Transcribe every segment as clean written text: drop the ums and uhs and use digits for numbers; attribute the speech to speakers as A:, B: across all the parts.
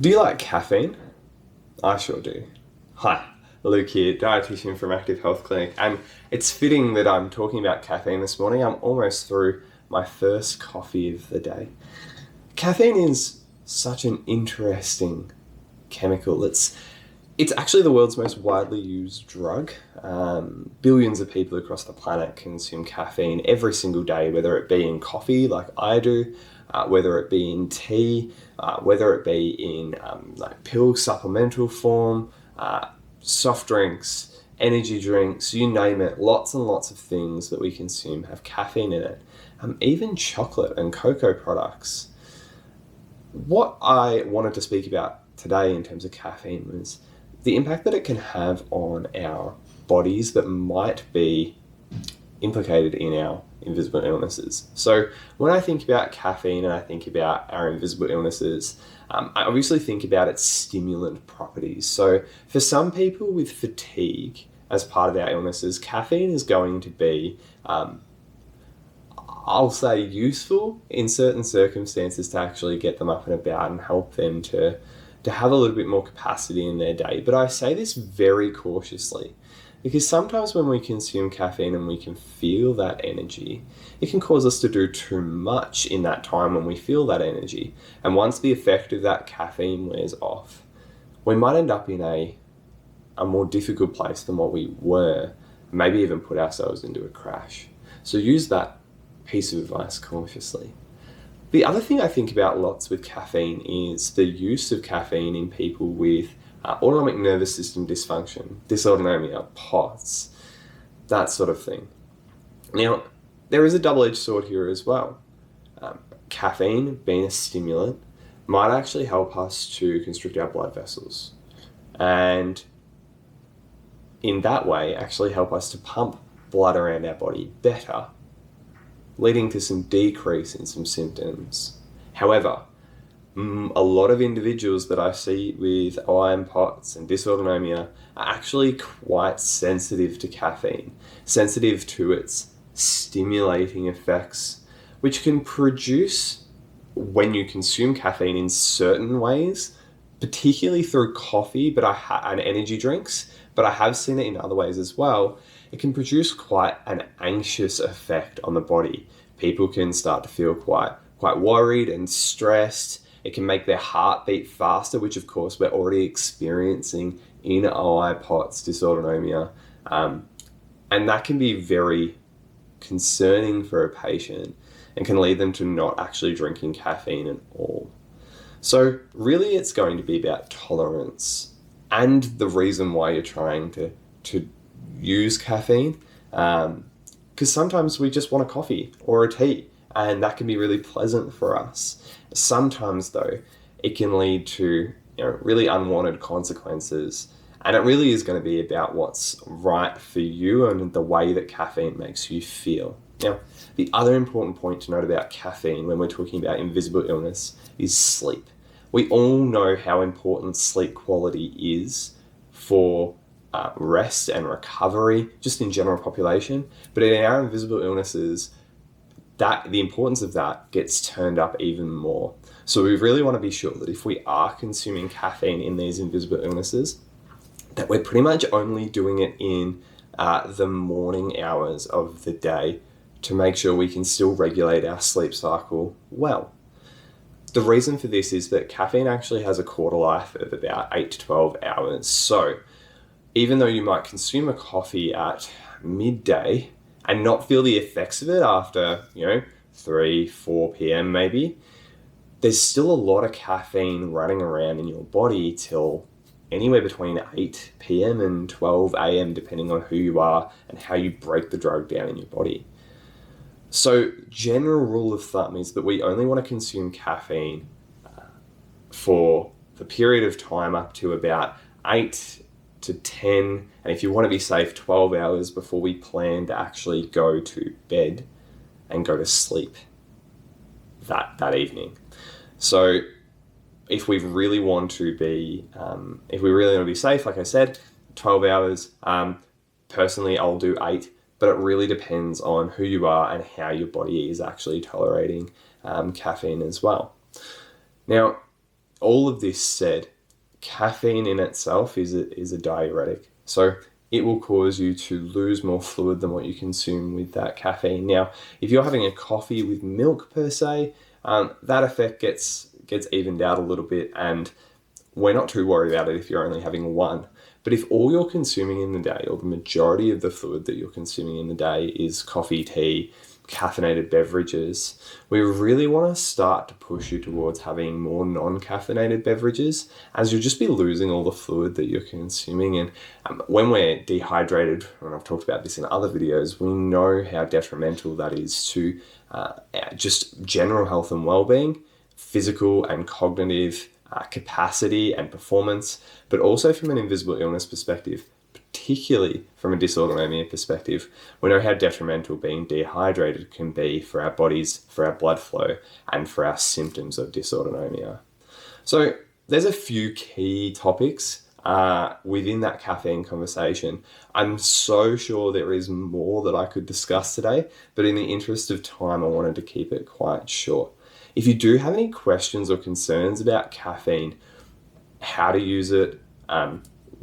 A: Do you like caffeine? I sure do. Hi, Luke here, dietitian from Active Health Clinic, and it's fitting that I'm talking about caffeine this morning. I'm almost through my first coffee of the day. Caffeine is such an interesting chemical. It's actually the world's most widely used drug. Billions of people across the planet consume caffeine every single day, whether it be in coffee like I do, whether it be in tea, whether it be in like pill supplemental form, soft drinks, energy drinks, you name it. Lots and lots of things that we consume have caffeine in it. Even chocolate and cocoa products. What I wanted to speak about today in terms of caffeine was the impact that it can have on our bodies that might be implicated in our invisible illnesses. So when I think about caffeine and I think about our invisible illnesses, I obviously think about its stimulant properties. So for some people with fatigue as part of our illnesses, caffeine is going to be I'll say useful in certain circumstances to actually get them up and about and help them to have a little bit more capacity in their day. But I say this very cautiously because sometimes when we consume caffeine and we can feel that energy, it can cause us to do too much in that time when we feel that energy. And once the effect of that caffeine wears off, we might end up in a more difficult place than what we were, maybe even put ourselves into a crash. So use that piece of advice cautiously. The other thing I think about lots with caffeine is the use of caffeine in people with autonomic nervous system dysfunction, dysautonomia, POTS, that sort of thing. Now, there is a double-edged sword here as well. Caffeine, being a stimulant, might actually help us to constrict our blood vessels, and in that way actually help us to pump blood around our body better, leading to some decrease in some symptoms. However, a lot of individuals that I see with iron POTS and dysautonomia are actually quite sensitive to caffeine, sensitive to its stimulating effects, which can produce, when you consume caffeine in certain ways, particularly through coffee and energy drinks, but I have seen it in other ways as well, it can produce quite an anxious effect on the body. People can start to feel quite worried and stressed. It can make their heart beat faster, which of course we're already experiencing in OI, POTS, dysautonomia. And that can be very concerning for a patient and can lead them to not actually drinking caffeine at all. So really it's going to be about tolerance and the reason why you're trying to use caffeine, because sometimes we just want a coffee or a tea, and that can be really pleasant for us. Sometimes though, it can lead to really unwanted consequences, and it really is going to be about what's right for you and the way that caffeine makes you feel. Now, the other important point to note about caffeine when we're talking about invisible illness is sleep. We all know how important sleep quality is for rest and recovery, just in general population. But in our invisible illnesses, the importance of that gets turned up even more. So we really want to be sure that if we are consuming caffeine in these invisible illnesses, that we're pretty much only doing it in the morning hours of the day to make sure we can still regulate our sleep cycle well. The reason for this is that caffeine actually has a quarter life of about 8 to 12 hours. So even though you might consume a coffee at midday and not feel the effects of it after, 3, 4 p.m. maybe, there's still a lot of caffeine running around in your body till anywhere between 8 p.m. and 12 a.m. depending on who you are and how you break the drug down in your body. So general rule of thumb is that we only want to consume caffeine for the period of time up to about 8 to 10, and if you want to be safe, 12 hours before we plan to actually go to bed and go to sleep that evening. So if we really want to be safe, like I said, 12 hours. Personally, I'll do 8, but it really depends on who you are and how your body is actually tolerating caffeine as well. Now, all of this said, caffeine in itself is a diuretic. So it will cause you to lose more fluid than what you consume with that caffeine. Now, if you're having a coffee with milk per se, that effect gets evened out a little bit, and we're not too worried about it if you're only having one. But if all you're consuming in the day, or the majority of the fluid that you're consuming in the day, is coffee, tea, caffeinated beverages, we really want to start to push you towards having more non-caffeinated beverages, as you'll just be losing all the fluid that you're consuming. And when we're dehydrated, and I've talked about this in other videos, we know how detrimental that is to just general health and well-being, physical and cognitive capacity and performance, but also from an invisible illness perspective, particularly from a dysautonomia perspective. We know how detrimental being dehydrated can be for our bodies, for our blood flow, and for our symptoms of dysautonomia. So there's a few key topics within that caffeine conversation. I'm so sure there is more that I could discuss today, but in the interest of time, I wanted to keep it quite short. If you do have any questions or concerns about caffeine, how to use it,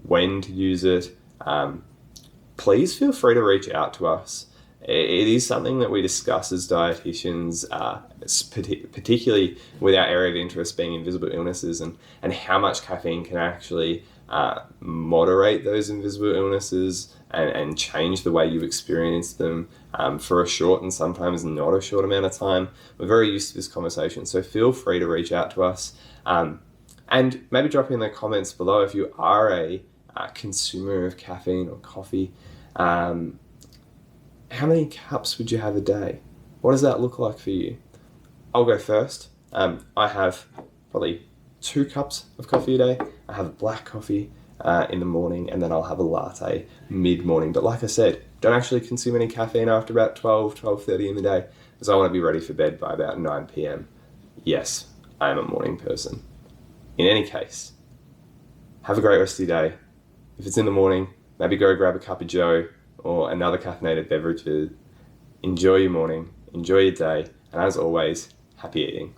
A: when to use it, please feel free to reach out to us. It is something that we discuss as dietitians, particularly with our area of interest being invisible illnesses, and how much caffeine can actually moderate those invisible illnesses and change the way you experience them for a short and sometimes not a short amount of time. We're very used to this conversation, so feel free to reach out to us. And maybe drop in the comments below if you are a consumer of caffeine or coffee. How many cups would you have a day? What does that look like for you? I'll go first. I have probably 2 cups of coffee a day. I have black coffee in the morning, and then I'll have a latte mid-morning. But like I said, don't actually consume any caffeine after about 12:30 in the day, because I want to be ready for bed by about 9 p.m. Yes, I am a morning person. In any case, have a great rest of your day. If it's in the morning, maybe go grab a cup of joe or another caffeinated beverage. Enjoy your morning, enjoy your day, and as always, happy eating.